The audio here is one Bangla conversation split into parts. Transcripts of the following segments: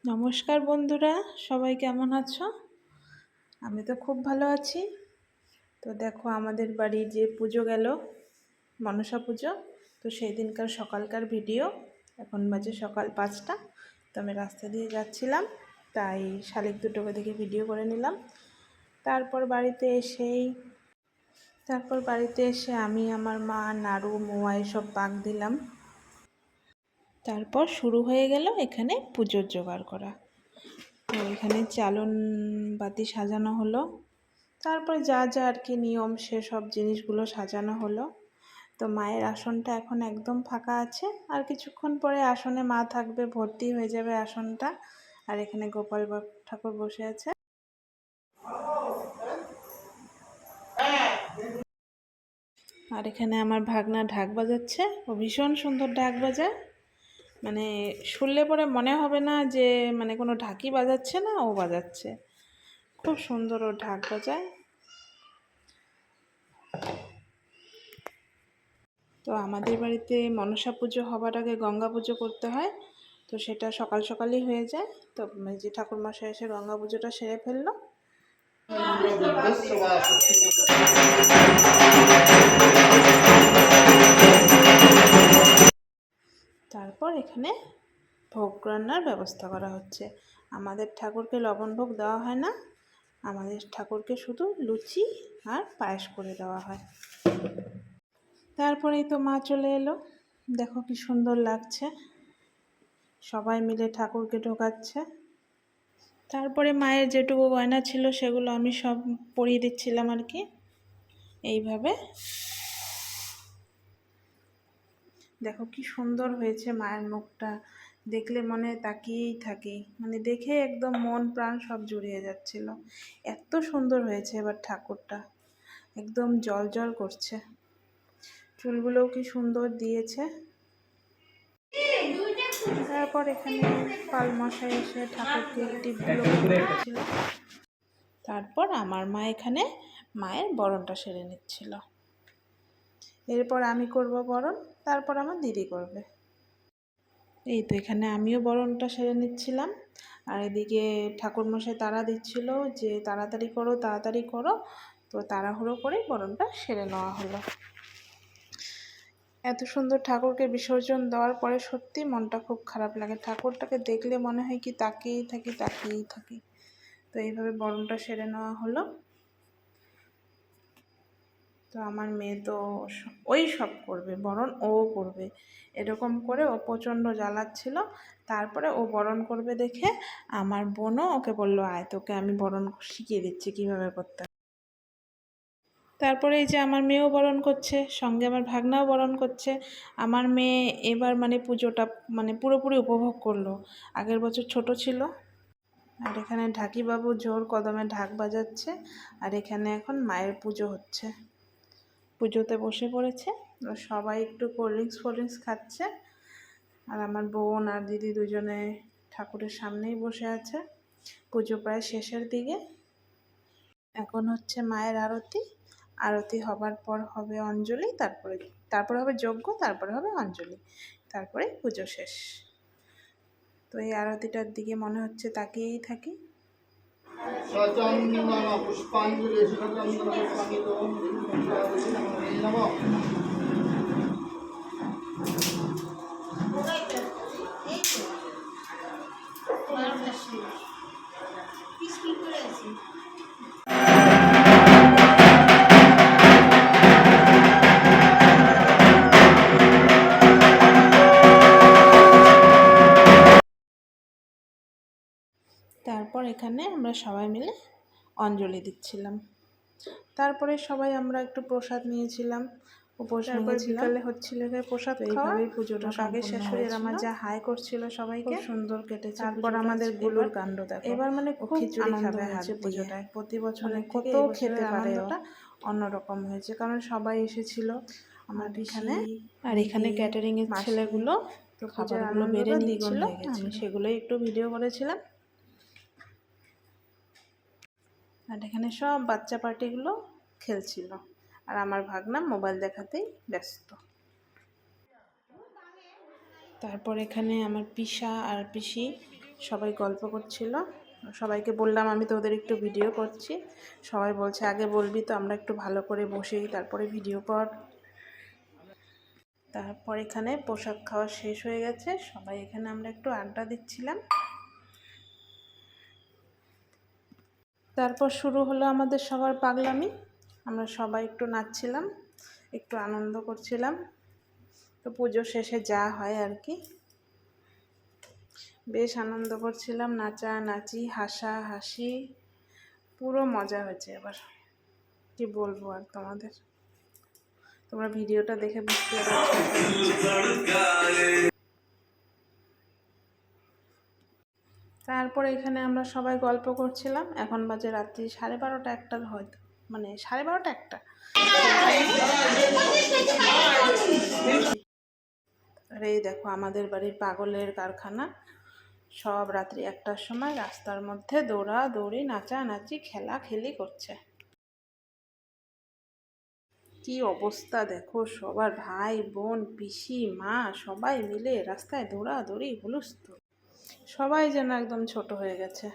নমস্কার বন্ধুরা, সবাই কেমন আছো? আমি তো খুব ভালো আছি। তো দেখো, আমাদের বাড়ির যে পুজো গেল, মনসা পুজো, তো সেই দিনকার সকালকার ভিডিও। এখন বাজে সকাল 5টা। তো আমি রাস্তা দিয়ে যাচ্ছিলাম, তাই শালিক দুটোকে দেখে ভিডিও করে নিলাম। তারপর বাড়িতে এসে আমি, আমার মা, নাড়ু, মোয়া এসব পাক দিলাম। তারপর শুরু হয়ে গেল এখানে পুজোর জোগাড় করা। তো এখানে চালন বাতি সাজানো হলো, তারপর যা যা আর কি নিয়ম সেসব জিনিসগুলো সাজানো হলো। তো মায়ের আসনটা এখন একদম ফাঁকা আছে, আর কিছুক্ষণ পরে আসনে মা থাকবে, ভর্তি হয়ে যাবে আসনটা। আর এখানে গোপাল ঠাকুর বসে আছে। আর এখানে আমার ভাগনা ঢাক বাজাচ্ছে, ও ভীষণ সুন্দর ঢাক বাজায়। মানে শুনলে পরে মনে হবে না যে কোনো ঢাকি বাজাচ্ছে না, ও বাজাচ্ছে। খুব সুন্দর ও ঢাক বাজায়। তো আমাদের বাড়িতে মনসা পুজো হবার আগে গঙ্গা পুজো করতে হয়, তো সেটা সকাল সকালই হয়ে যায়। তো যে ঠাকুরমশাই এসে গঙ্গা পুজোটা সেরে ফেললো। তারপর এখানে ভোগ রান্নার ব্যবস্থা করা হচ্ছে। আমাদের ঠাকুরকে লবণ ভোগ দেওয়া হয় না, আমাদের ঠাকুরকে শুধু লুচি আর পায়েস করে দেওয়া হয়। তারপরেই তো মা চলে এলো, দেখো কি সুন্দর লাগছে, সবাই মিলে ঠাকুরকে ঢোকাচ্ছে। তারপরে মায়ের যেটুকু গয়না ছিল সেগুলো আমি সব পরিয়ে দিচ্ছিলাম আর কি। এইভাবে দেখো কি সুন্দর হয়েছে, মায়ের মুখটা দেখলে মনে তাকিয়েই থাকি, দেখে একদম মন প্রাণ সব জুড়িয়ে যাচ্ছিল। এত সুন্দর হয়েছে এবার ঠাকুরটা, একদম জল জল করছে। চুলগুলোও কি সুন্দর দিয়েছে। তারপর এখানে পাল মশাই এসে ঠাকুরকে টিপগুলো করছিল। তারপর আমার মা এখানে মায়ের বরণটা সেরে নিচ্ছিল। এরপর আমি করব বরণ, তারপর আমার দিদি করবে। এই তো এখানে আমিও বরণটা সেরে নিচ্ছিলাম, আর এদিকে ঠাকুরমশাই তাড়া দিচ্ছিল যে তাড়াতাড়ি করো তাড়াতাড়ি করো। তো তাড়াহুড়ো করে বরণটা সেরে নেওয়া হলো। এত সুন্দর ঠাকুরকে বিসর্জন দেওয়ার পরে সত্যি মনটা খুব খারাপ লাগে, ঠাকুরটাকে দেখলে মনে হয় কি তাকিয়েই থাকি। তো এইভাবে বরণটা সেরে নেওয়া হলো। তো আমার মেয়ে তো ওই সব করবে, বরণ ও করবে, এরকম করে ও প্রচণ্ড জ্বালাচ্ছিল। তারপরে ও বরণ করবে দেখে আমার বোনও ওকে বললো, আয় তোকে আমি বরণ শিখিয়ে দিচ্ছি কীভাবে করতে। তারপরে এই যে আমার মেয়েও বরণ করছে, সঙ্গে আমার ভাগনাও বরণ করছে। আমার মেয়ে এবার পুজোটা পুরোপুরি উপভোগ করলো, আগের বছর ছোট ছিল। আর এখানে ঢাকিবাবু জোর কদমে ঢাক বাজাচ্ছে, আর এখানে এখন মায়ের পুজো হচ্ছে। পুজোতে বসে পড়েছে, সবাই একটু কোল্ড ড্রিঙ্কস খাচ্ছে। আর আমার বোন আর দিদি দুজনে ঠাকুরের সামনেই বসে আছে। পুজো প্রায় শেষের দিকে। এখন হচ্ছে মায়ের আরতি হবার পর হবে অঞ্জলি, তারপরে হবে যজ্ঞ, তারপরে হবে অঞ্জলি, তারপরে পুজো শেষ। তো এই আরতিটার দিকে মনে হচ্ছে তাকিয়েই থাকি। তারপর এখানে আমরা সবাই মিলে অঞ্জলি দিচ্ছিলাম। তারপরে সবাই আমরা একটু প্রসাদ নিয়েছিলাম, বিকালে হচ্ছিল প্রসাদ খাওয়া। পুজোটা আগে শাশুড়ি আমার যা হাই করছিল সবাইকে, সুন্দর কেটেছে। তারপর আমাদের গুলুর কাণ্ড দেখো, এবার খুব আনন্দ হয়েছে পুজোটায়। প্রতি বছর কত খেতে পারে, ওটা অন্যরকম হয়েছে, কারণ সবাই এসেছিল আমার এখানে। আর এখানে ক্যাটারিং এর ছেলেগুলো তো খাবারগুলো বেড়ে নিচ্ছিল, আমি সেগুলোই একটু ভিডিও করেছিলাম। আর এখানে সব বাচ্চা পার্টিগুলো খেলছিল, আর আমার ভাগনা মোবাইল দেখাতেই ব্যস্ত। তারপর এখানে আমার পিসা আর পিসি সবাই গল্প করছিল। সবাইকে বললাম আমি তো ওদের একটু ভিডিও করছি। সবাই বলছে আগে বলবি তো, আমরা একটু ভালো করে বসেই তারপরে ভিডিও কর। তারপর এখানে প্রসাদ খাওয়া শেষ হয়ে গেছে, সবাই এখানে আমরা একটু আড্ডা দিচ্ছিলাম। তারপর শুরু হলো আমাদের সবার পাগলামি। আমরা সবাই একটু নাচছিলাম, একটু আনন্দ করছিলাম। তো পুজো শেষে যা হয় আর কি, বেশ আনন্দ করছিলাম, নাচানাচি হাসাহাসি, পুরো মজা হয়েছে। এবার কি বলবো আর তোমাদের, তোমরা ভিডিওটা দেখে বুঝতে পারছো। তারপরে এখানে আমরা সবাই গল্প করছিলাম। এখন বাজে রাত্রি 12:30 একটা, হয়তো মানে 12:30 একটা। আর এই দেখো আমাদের বাড়ির পাগলের কারখানা, সব রাত্রি 1টার সময় রাস্তার মধ্যে দৌড়াদৌড়ি নাচানাচি খেলাখেলি করছে। কি অবস্থা দেখো, সবার ভাই বোন পিসি মা সবাই মিলে রাস্তায় দৌড়াদৌড়ি হুলস্থুল। সবাই যেন একদম ছোট হয়ে গেছে,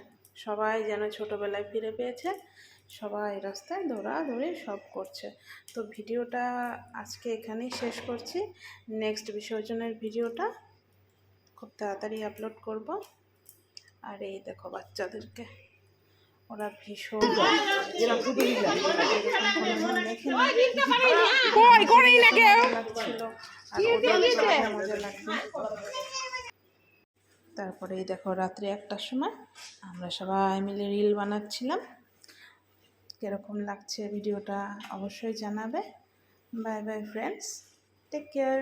সবাই যেন ছোটবেলায় ফিরে পেয়েছে, সবাই রাস্তায় দৌড়াদৌড়ি সব করছে। তো ভিডিওটা আজকে এখানেই শেষ করছি। নেক্সট বিসর্জনের ভিডিওটা খুব তাড়াতাড়ি আপলোড করব। আর এই দেখো বাচ্চাদেরকে, ওরা ভীষণ মজা লাগছে। তারপরে এই দেখো রাত্রি 1টার সময় আমরা সবাই মিলে রিল বানাচ্ছিলাম। কীরকম লাগছে ভিডিওটা অবশ্যই জানাবে। Bye bye friends, take care.